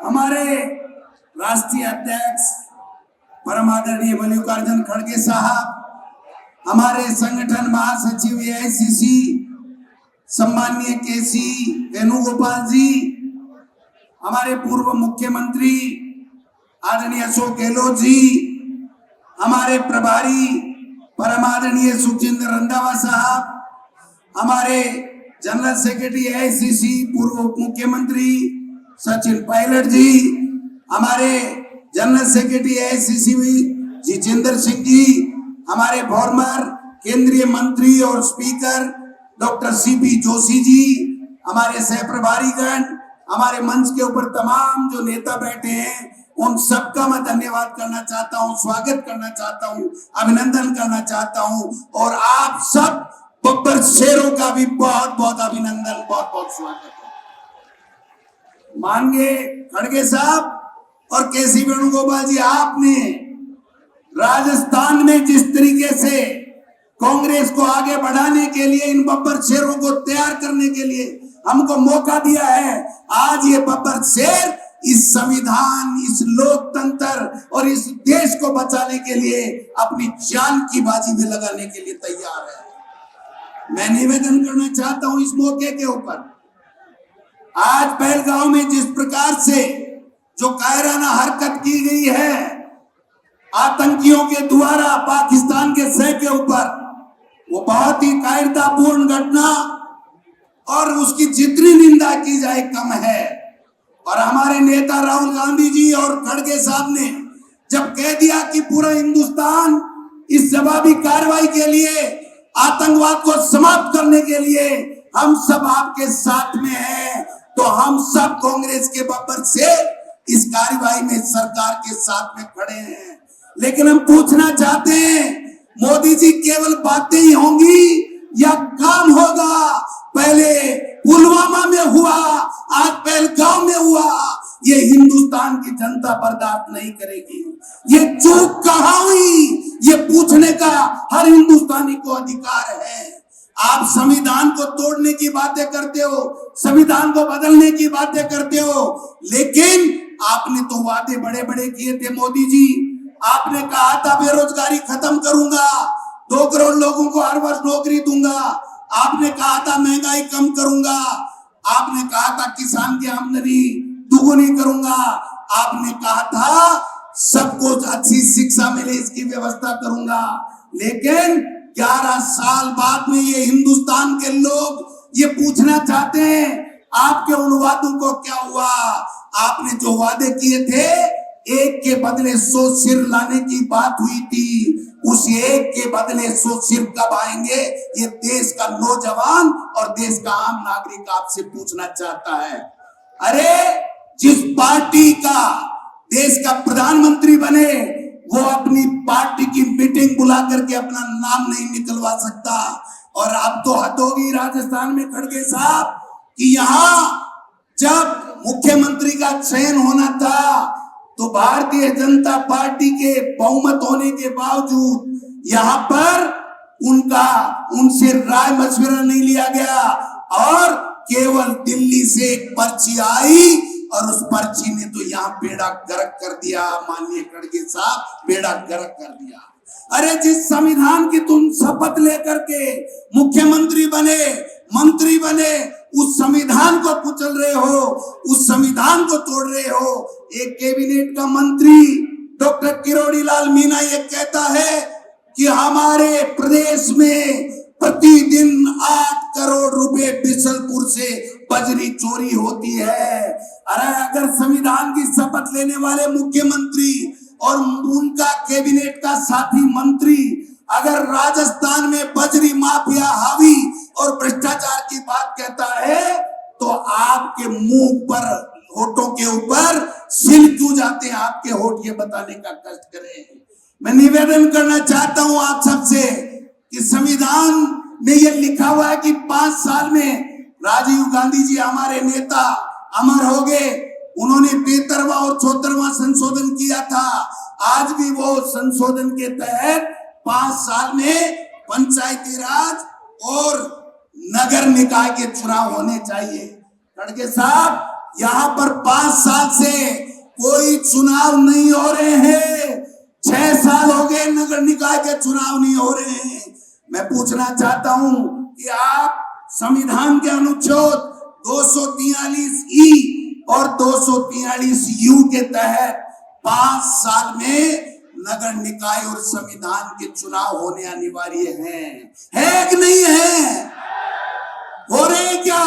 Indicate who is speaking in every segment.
Speaker 1: हमारे राष्ट्रीय अध्यक्ष परम आदरणीय मल्लिकार्जुन खड़गे साहब, हमारे संगठन महासचिव एआईसीसी सम्माननीय केसी वेणुगोपाल जी, हमारे पूर्व मुख्यमंत्री आदरणीय अशोक गहलोत जी, हमारे प्रभारी परम आदरणीय सुखजिंदर रंधावा साहब, हमारे जनरल सेक्रेटरी एआईसीसी पूर्व उप मुख्यमंत्री सचिन पायलट जी, हमारे general secretary AICC Jitendra Singh ji, हमारे फॉर्मर केंद्रीय मंत्री और speaker doctor C P Joshi ji, हमारे सह प्रभारीगण, हमारे मंच के ऊपर तमाम जो नेता बैठे हैं, उन सबका मैं धन्यवाद करना चाहता हूं, स्वागत करना चाहता हूं, अभिनंदन करना चाहता हूं। और आप सब बब्बर शेरों का भी बहुत बहुत अभिनंदन, बहुत बहुत स्वागत है। माननीय खड़गे साहब और केसी वेणुगोपाल जी, आपने राजस्थान में जिस तरीके से कांग्रेस को आगे बढ़ाने के लिए, इन बब्बर शेरों को तैयार करने के लिए हमको मौका दिया है, आज ये बब्बर शेर इस संविधान, इस लोकतंत्र और इस देश को बचाने के लिए अपनी जान की बाजी में लगाने के लिए तैयार है। मैं निवेदन करना चाहता हूं इस मौके के ऊपर, आज पहलगांव में जिस प्रकार से जो कायराना हरकत की गई है आतंकियों के द्वारा पाकिस्तान के सह के ऊपर, वो बहुत ही कायरतापूर्ण घटना और उसकी जितनी निंदा की जाए कम है। और हमारे नेता राहुल गांधी जी और खड़गे साहब ने जब कह दिया कि पूरा हिंदुस्तान इस जवाबी कार्रवाई के लिए, आतंकवाद को समाप्त करने के लिए हम सब आपके साथ में हैं, तो हम सब कांग्रेस के बब्बर से इस कार्रवाई में सरकार के साथ में खड़े हैं। लेकिन हम पूछना चाहते हैं, मोदी जी केवल बातें ही होंगी या काम होगा? पहले पुलवामा में हुआ, आज पहलगाम में हुआ, ये हिंदुस्तान की जनता बर्दाश्त नहीं करेगी। ये चूक कहां हुई, ये पूछने का हर हिंदुस्तानी को अधिकार है। आप संविधान को तोड़ने की बातें करते हो, संविधान को बदलने की बातें करते हो, लेकिन आपने तो वादे बड़े बड़े किए थे मोदी जी। आपने कहा था बेरोजगारी खत्म करूंगा, 2 करोड़ लोगों को हर वर्ष नौकरी दूंगा, आपने कहा था महंगाई कम करूंगा, आपने कहा था किसान की आमदनी दुगुनी करूंगा, आपने कहा था सबको अच्छी शिक्षा मिले इसकी व्यवस्था करूंगा। लेकिन 11 साल बाद में ये हिंदुस्तान के लोग ये पूछना चाहते हैं, आपके उन वादों को क्या हुआ? आपने जो वादे किए थे, एक के बदले 100 सिर लाने की बात हुई थी, उस एक के बदले 100 सिर कब आएंगे? ये देश का नौजवान और देश का आम नागरिक आपसे पूछना चाहता है। अरे जिस पार्टी का देश का प्रधानमंत्री बने, वो अपनी पार्टी की मीटिंग बुला करके अपना नाम नहीं निकलवा सकता। और अब तो हद होगी राजस्थान में खड़गे साहब कि यहां जब मुख्यमंत्री का चयन होना था, तो भारतीय जनता पार्टी के बहुमत होने के बावजूद यहां पर उनसे राय मशविरा नहीं लिया गया और केवल दिल्ली से एक पर्ची आई और उस पर्ची ने तो यहाँ बेड़ा गर्क कर दिया। माननीय खड़गे साहब, बेड़ा गर्क कर दिया। अरे जिस संविधान की तुम शपथ लेकर के मुख्यमंत्री बने, मंत्री बने, उस संविधान को कुचल रहे हो, उस संविधान को तोड़ रहे हो। एक कैबिनेट का मंत्री डॉक्टर किरोड़ी लाल मीणा ये कहता है कि हमारे प्रदेश में प्रतिदिन 8 करोड़ रुपए बिशलपुर से बजरी चोरी होती है। अरे अगर संविधान की शपथ लेने वाले मुख्यमंत्री और उनका कैबिनेट का साथी मंत्री अगर राजस्थान में बजरी माफिया हावी और भ्रष्टाचार की बात कहता है, तो आपके मुंह पर, होठों के ऊपर सिल क्यों जाते हैं? आपके होठ ये बताने का कष्ट करें। मैं निवेदन करना चाहता हूं आप सबसे कि संविधान में ये लिखा हुआ है कि 5 साल में राजीव गांधी जी हमारे नेता अमर हो गए, उन्होंने 73वां और 74वां संशोधन किया था। आज भी वो संशोधन के तहत 5 साल में पंचायती राज और नगर निकाय के चुनाव होने चाहिए। खड़गे साहब, यहाँ पर 5 साल से कोई चुनाव नहीं हो रहे हैं। 6 साल हो गए नगर निकाय के चुनाव नहीं हो रहे हैं। मैं पूछना चाहता हूं कि आप संविधान के अनुच्छेद 243 और 243 के तहत 5 साल में नगर निकाय और संविधान के चुनाव होने अनिवार्य है कि नहीं है? हो रहे हैं क्या?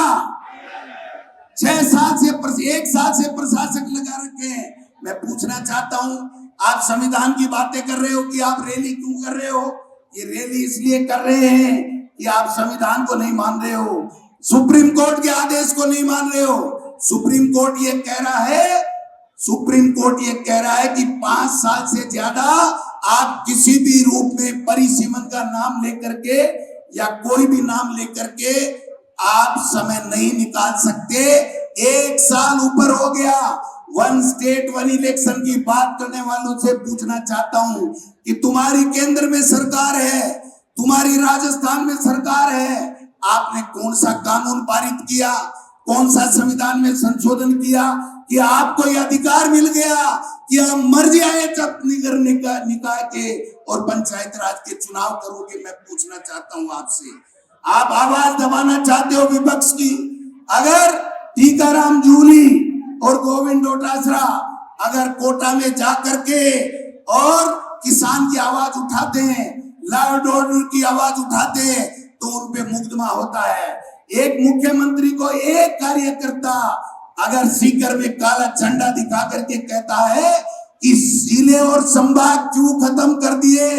Speaker 1: 1 साल से प्रशासक लगा रखे हैं। मैं पूछना चाहता हूं, आप संविधान की बातें कर रहे हो कि आप रैली क्यों कर रहे हो? ये रैली इसलिए कर रहे हैं कि आप संविधान को नहीं मान रहे हो, सुप्रीम कोर्ट के आदेश को नहीं मान रहे हो। सुप्रीम कोर्ट ये कह रहा है कि 5 साल से ज्यादा आप किसी भी रूप में परिसीमन का नाम लेकर के या कोई भी नाम लेकर के आप समय नहीं निकाल सकते। 1 साल ऊपर हो गया। 1 स्टेट 1 इलेक्शन की बात करने वालों से पूछना चाहता हूं कि तुम्हारी केंद्र में सरकार है, तुम्हारी राजस्थान में सरकार है, आपने कौन सा कानून पारित किया, कौन सा संविधान में संशोधन किया कि आपको यह अधिकार मिल गया कि आप मर्जी आए जब नगर निकाय के और पंचायत राज के चुनाव करोगे? मैं पूछना चाहता हूं आपसे, आप आवाज दबाना चाहते हो विपक्ष की? अगर टीकाराम जूली और गोविंद डोटासरा अगर कोटा में जाकर के और किसान की आवाज उठाते हैं, लॉ एंड ऑर्डर की आवाज उठाते हैं, तो उन पे मुकदमा होता है। एक मुख्यमंत्री को एक कार्यकर्ता अगर सीकर में काला झंडा दिखा करके कहता है कि जिले और संभाग क्यों खत्म कर दिए,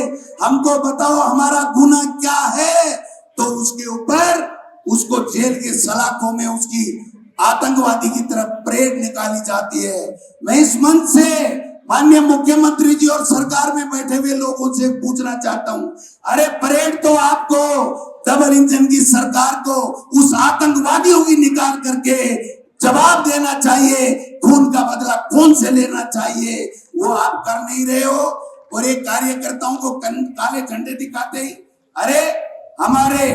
Speaker 1: हमको बताओ हमारा गुनाह क्या है, तो उसके ऊपर उसको जेल के सलाखों में उसकी आतंकवादी की तरफ परेड निकाली जाती है। मैं इस मंच से माननीय मुख्यमंत्री जी और सरकार में बैठे हुए लोगों से पूछना चाहता हूं, अरे परेड तो आपको डबल इंजन की सरकार को उस आतंकवादियों की निकाल करके जवाब देना चाहिए, खून का बदला कौन से लेना चाहिए, वो आप कर नहीं रहे हो। और एक कार्यकर्ताओं को काले झंडे दिखाते ही, अरे हमारे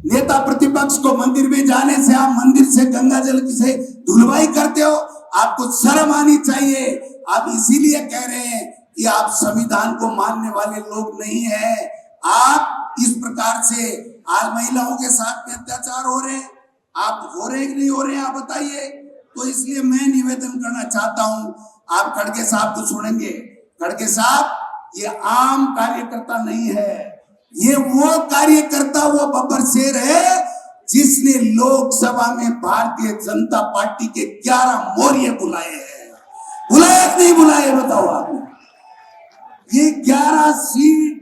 Speaker 1: नेता प्रतिपक्ष को मंदिर में जाने से आप मंदिर से गंगा जल से धुलवाई करते हो, आपको शर्म आनी चाहिए। आप इसीलिए कह रहे हैं कि आप संविधान को मानने वाले लोग नहीं है। आप इस प्रकार से आज महिलाओं के साथ में अत्याचार हो रहे हैं, आप हो रहे कि नहीं हो रहे हैं, आप बताइए। तो इसलिए मैं निवेदन करना चाहता हूं, आप खड़गे साहब को सुनेंगे। खड़गे साहब ये आम कार्यकर्ता नहीं है, ये वो कार्यकर्ता, वो बब्बर शेर है जिसने लोकसभा में भारतीय जनता पार्टी के 11 मोर्चे बुलाए हैं। बुलाए कि नहीं बुलाए बताओ आप? ये 11 सीट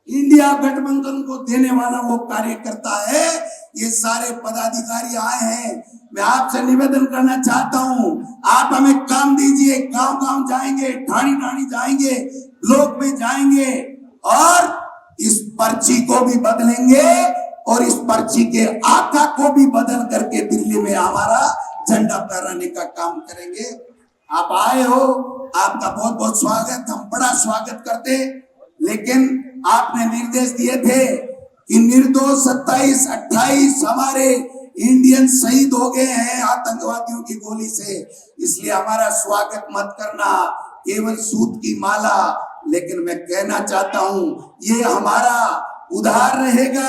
Speaker 1: इंडिया गठबंधन को देने वाला वो कार्यकर्ता है। ये सारे पदाधिकारी आए हैं। मैं आपसे निवेदन करना चाहता हूं, आप हमें काम दीजिए, गांव-गांव जाएंगे, ठाणी-ठाणी जाएंगे, ब्लॉक में जाएंगे और इस पर्ची को भी बदलेंगे और इस पर्ची के आका को भी बदल करके दिल्ली में हमारा झंडा फहराने का काम करेंगे। आप आए हो, आपका बहुत बहुत स्वागत, हम बड़ा स्वागत करते। लेकिन आपने निर्देश दिए थे कि निर्दोष 27-28 हमारे इंडियन शहीद हो गए हैं आतंकवादियों की गोली से, इसलिए हमारा स्वागत मत करना, केवल सूत की माला। लेकिन मैं कहना चाहता हूं, ये हमारा उधार रहेगा।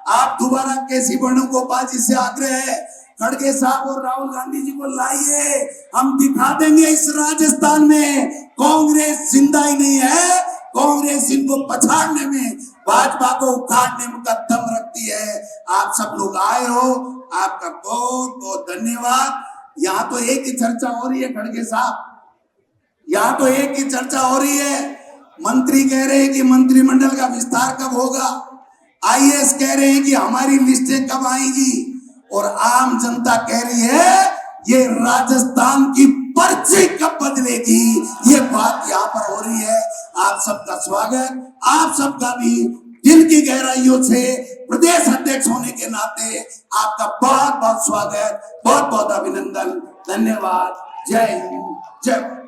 Speaker 1: आप दोबारा केसी वेणुगोपाल जी से आग्रह है, खड़गे साहब और राहुल गांधी जी को लाइए, हम दिखा देंगे इस राजस्थान में कांग्रेस जिंदा ही नहीं है। कांग्रेस इनको पछाड़ने में, भाजपा को उखाड़ने में का दम रखती है। आप सब लोग आए हो, आपका बहुत बहुत धन्यवाद। यहाँ तो एक ही चर्चा हो रही है खड़गे साहब, यहाँ तो एक ही चर्चा हो रही है। मंत्री कह रहे हैं कि मंत्रिमंडल का विस्तार कब होगा, आईएएस कह रहे हैं कि हमारी लिस्टें कब आएगी, और आम जनता कह रही है ये राजस्थान की पर्ची कब बदलेगी। ये बात यहाँ पर हो रही है। आप सबका स्वागत, आप सबका भी दिल की गहराइयों से प्रदेश अध्यक्ष होने के नाते आपका बहुत बहुत स्वागत, बहुत बहुत अभिनंदन, धन्यवाद। जय हिंद, जय।